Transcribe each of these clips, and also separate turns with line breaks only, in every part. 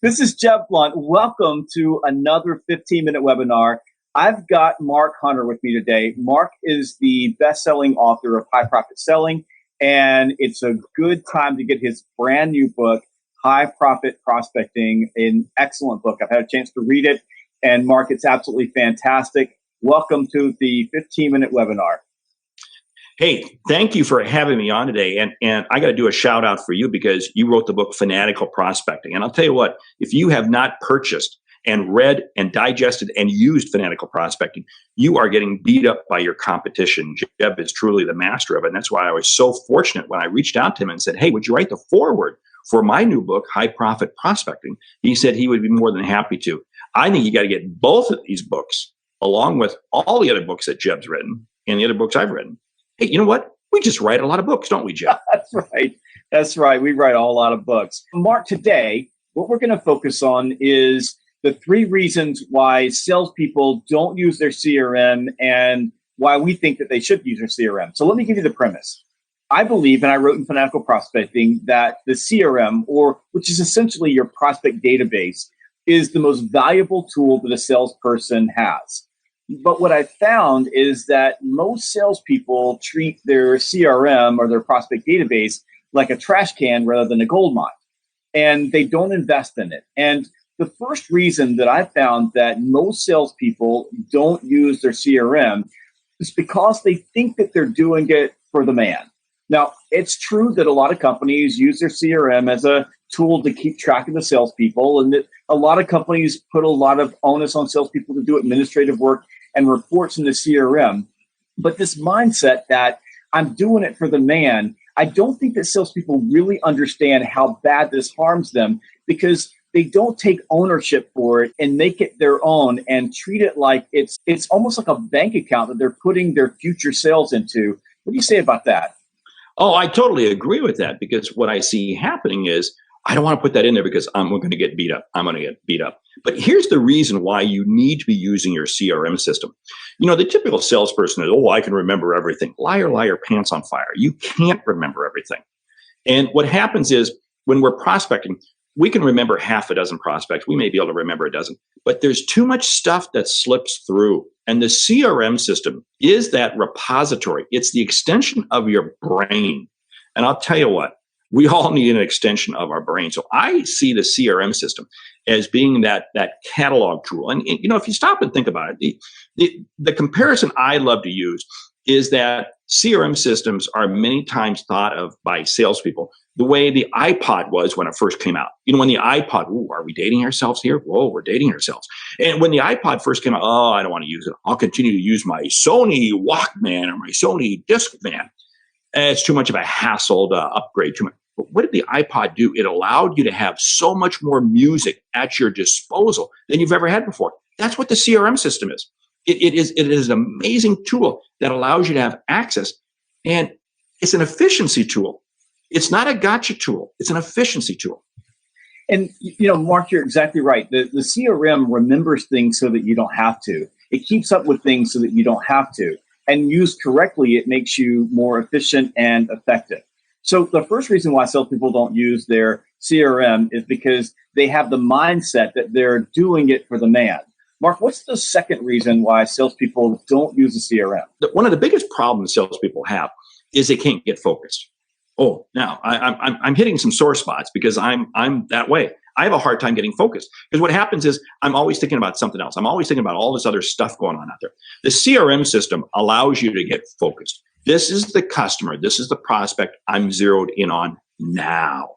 This is Jeff Blunt. Welcome to another 15-minute webinar. I've got Mark Hunter with me today. Mark is the best-selling author of High Profit Selling, and it's a good time to get his brand new book, High Profit Prospecting, an excellent book. I've had a chance to read it, and Mark, it's absolutely fantastic. Welcome to the 15-minute webinar.
Hey, thank you for having me on today. And I got to do a shout out for you because you wrote the book Fanatical Prospecting. And I'll tell you what, if you have not purchased and read and digested and used Fanatical Prospecting, you are getting beat up by your competition. Jeb is truly the master of it. And that's why I was so fortunate when I reached out to him and said, hey, would you write the foreword for my new book, High Profit Prospecting? He said he would be more than happy to. I think you got to get both of these books along with all the other books that Jeb's written and the other books I've written. Hey, you know what? We just write a lot of books, don't we, Jeff?
That's right. That's right. We write a whole lot of books. Mark, today, what we're going to focus on is the 3 reasons why salespeople don't use their CRM and why we think that they should use their CRM. So let me give you the premise. I believe, and I wrote in Fanatical Prospecting, that the CRM, or which is essentially your prospect database, is the most valuable tool that a salesperson has. But what I found is that most salespeople treat their CRM or their prospect database like a trash can rather than a gold mine, and they don't invest in it. And the first reason that I found that most salespeople don't use their CRM is because they think that they're doing it for the man. Now, it's true that a lot of companies use their CRM as a tool to keep track of the salespeople, and that a lot of companies put a lot of onus on salespeople to do administrative work and reports in the CRM. But this mindset that I'm doing it for the man, I don't think that salespeople really understand how bad this harms them, because they don't take ownership for it and make it their own and treat it like it's almost like a bank account that they're putting their future sales into. What do you say about that?
Oh, I totally agree with that, because what I see happening is I don't want to put that in there because I'm going to get beat up. I'm going to get beat up. But here's the reason why you need to be using your CRM system. You know, the typical salesperson is, oh, I can remember everything. Liar, liar, pants on fire. You can't remember everything. And what happens is when we're prospecting, we can remember half a dozen prospects. We may be able to remember a dozen, but there's too much stuff that slips through. And the CRM system is that repository. It's the extension of your brain. And I'll tell you what, we all need an extension of our brain. So I see the CRM system as being that catalog tool. And you know, if you stop and think about it, the comparison I love to use is that CRM systems are many times thought of by salespeople the way the iPod was when it first came out. You know, when the iPod, ooh, are we dating ourselves here? Whoa, we're dating ourselves. And when the iPod first came out, oh, I don't want to use it. I'll continue to use my Sony Walkman or my Sony Discman. And it's too much of a hassle to upgrade too much. But what did the iPod do? It allowed you to have so much more music at your disposal than you've ever had before. That's what the CRM system is. It is an amazing tool that allows you to have access, and it's an efficiency tool. It's not a gotcha tool. It's an efficiency tool.
And, you know, Mark, you're exactly right. The CRM remembers things so that you don't have to. It keeps up with things so that you don't have to. And used correctly, it makes you more efficient and effective. So the first reason why salespeople don't use their CRM is because they have the mindset that they're doing it for the man. Mark, what's the second reason why salespeople don't use the CRM?
One of the biggest problems salespeople have is they can't get focused. Oh, now I'm hitting some sore spots because I'm that way. I have a hard time getting focused because what happens is I'm always thinking about something else. I'm always thinking about all this other stuff going on out there. The CRM system allows you to get focused. This is the customer. This is the prospect I'm zeroed in on now.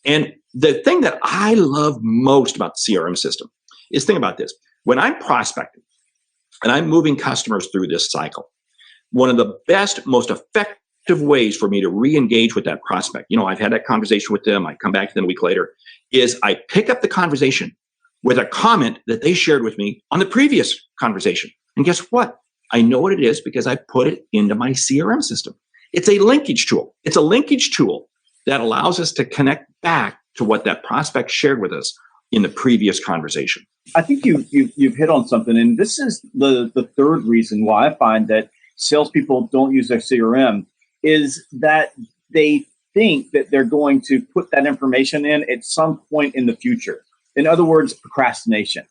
And the thing that I love most about the CRM system is, think about this. When I'm prospecting and I'm moving customers through this cycle, one of the best, most effective ways for me to re-engage with that prospect, you know, I've had that conversation with them, I come back to them a week later, is I pick up the conversation with a comment that they shared with me on the previous conversation. And guess what? I know what it is because I put it into my CRM system. It's a linkage tool. It's a linkage tool that allows us to connect back to what that prospect shared with us in the previous conversation.
I think you've hit on something, and this is the third reason why I find that salespeople don't use their CRM is that they think that they're going to put that information in at some point in the future. In other words, procrastination.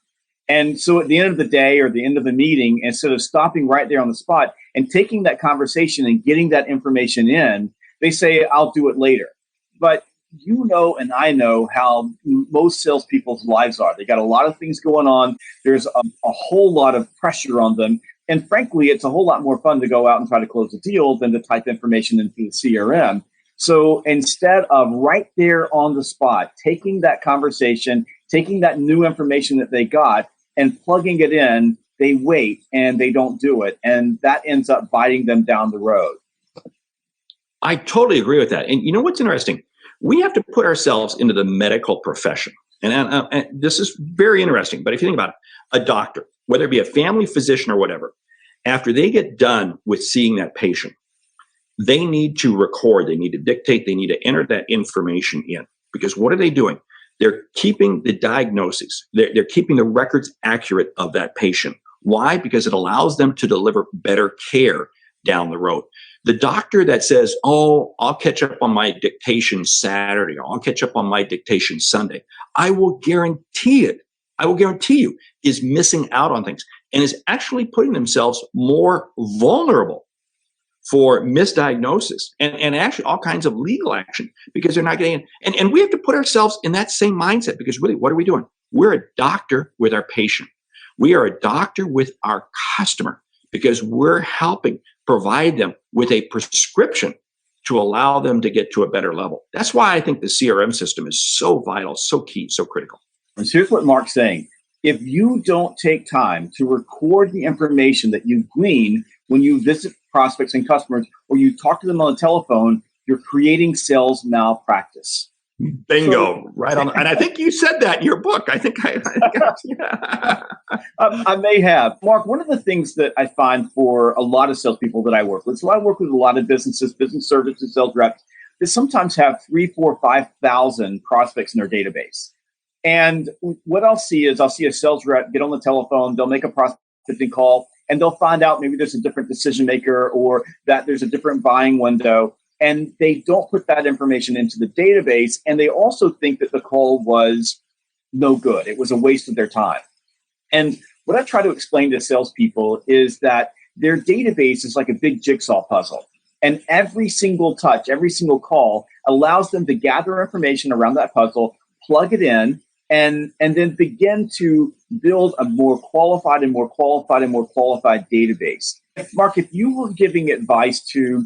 And so at the end of the day or the end of the meeting, instead of stopping right there on the spot and taking that conversation and getting that information in, they say, I'll do it later. But you know, and I know how most salespeople's lives are. They got a lot of things going on. There's a whole lot of pressure on them. And frankly, it's a whole lot more fun to go out and try to close a deal than to type information into the CRM. So instead of right there on the spot, taking that conversation, taking that new information that they got and plugging it in, they wait and they don't do it. And that ends up biting them down the road.
I totally agree with that. And you know what's interesting? We have to put ourselves into the medical profession. And this is very interesting. But if you think about it, a doctor, whether it be a family physician or whatever, after they get done with seeing that patient, they need to record, they need to dictate, they need to enter that information in. Because what are they doing? They're keeping the diagnosis. They're keeping the records accurate of that patient. Why? Because it allows them to deliver better care down the road. The doctor that says, oh, I'll catch up on my dictation Saturday, or I'll catch up on my dictation Sunday, I will guarantee you, is missing out on things and is actually putting themselves more vulnerable for misdiagnosis and actually all kinds of legal action because they're not getting in. And we have to put ourselves in that same mindset because really, what are we doing? We're a doctor with our patient. We are a doctor with our customer because we're helping provide them with a prescription to allow them to get to a better level. That's why I think the CRM system is so vital, so key, so critical.
And so here's what Mark's saying. If you don't take time to record the information that you glean when you visit prospects and customers or you talk to them on the telephone, you're creating sales malpractice.
Bingo, right on. And I think you said that in your book. I
may have. Mark, one of the things that I find for a lot of salespeople that I work with, so I work with a lot of businesses, business services, sales reps, that sometimes have 3,000, 4,000, 5,000 prospects in their database. And what I'll see is I'll see a sales rep get on the telephone, they'll make a prospecting call, and they'll find out maybe there's a different decision maker or that there's a different buying window. And they don't put that information into the database. And they also think that the call was no good. It was a waste of their time. And what I try to explain to salespeople is that their database is like a big jigsaw puzzle. And every single touch, every single call allows them to gather information around that puzzle, plug it in, and then begin to build a more qualified and more qualified and more qualified database. Mark, if you were giving advice to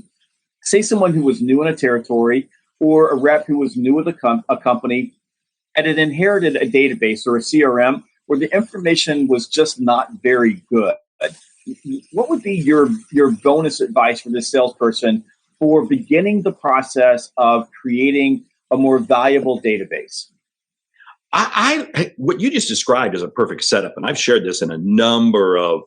say someone who was new in a territory or a rep who was new with a company and had inherited a database or a CRM where the information was just not very good, what would be your bonus advice for this salesperson for beginning the process of creating a more valuable database?
What you just described is a perfect setup, and I've shared this in a number of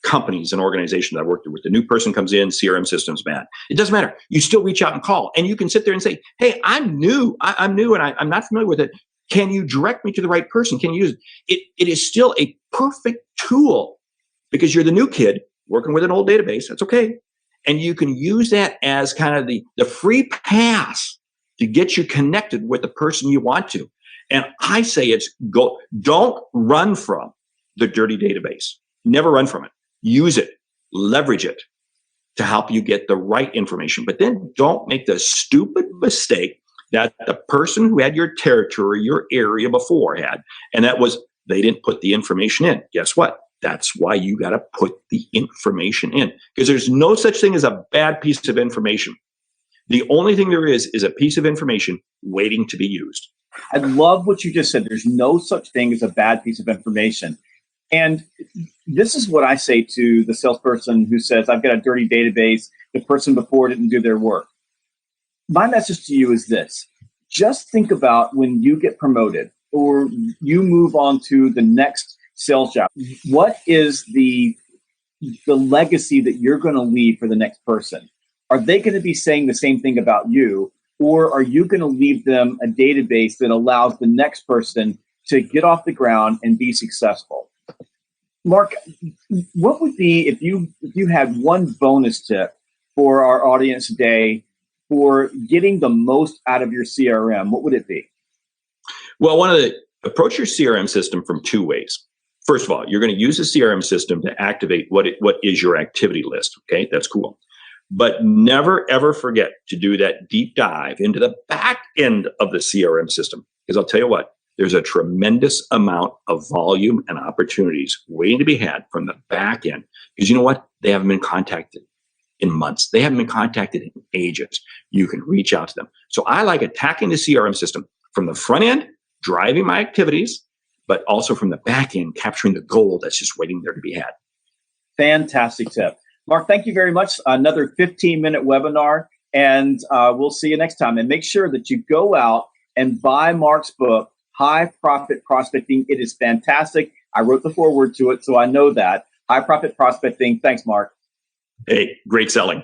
companies and organizations I've worked with. The new person comes in, CRM system's bad. It doesn't matter. You still reach out and call, and you can sit there and say, hey, I'm new, and I'm not familiar with it. Can you direct me to the right person? Can you use it? It is still a perfect tool because you're the new kid working with an old database. That's okay. And you can use that as kind of the free pass to get you connected with the person you want to. And I say don't run from the dirty database. Never run from it. Use it, leverage it to help you get the right information. But then don't make the stupid mistake that the person who had your territory, your area before had. And that was they didn't put the information in. Guess what? That's why you got to put the information in because there's no such thing as a bad piece of information. The only thing there is a piece of information waiting to be used.
I love what you just said. There's no such thing as a bad piece of information. And this is what I say to the salesperson who says, I've got a dirty database. The person before didn't do their work. My message to you is this. Just think about when you get promoted or you move on to the next sales job. What is the legacy that you're going to leave for the next person? Are they going to be saying the same thing about you? Or are you going to leave them a database that allows the next person to get off the ground and be successful? Mark, what would be if you had one bonus tip for our audience today for getting the most out of your CRM? What would it be?
Well, one of the Approach your CRM system from two ways. First of all, you're going to use the CRM system to activate what is your activity list. Okay, that's cool. But never, ever forget to do that deep dive into the back end of the CRM system. Because I'll tell you what, there's a tremendous amount of volume and opportunities waiting to be had from the back end. Because you know what? They haven't been contacted in months. They haven't been contacted in ages. You can reach out to them. So I like attacking the CRM system from the front end, driving my activities, but also from the back end, capturing the gold that's just waiting there to be had.
Fantastic tip. Mark, thank you very much. Another 15-minute webinar, and we'll see you next time. And make sure that you go out and buy Mark's book, High Profit Prospecting. It is fantastic. I wrote the foreword to it, so I know that. High Profit Prospecting. Thanks, Mark.
Hey, great selling.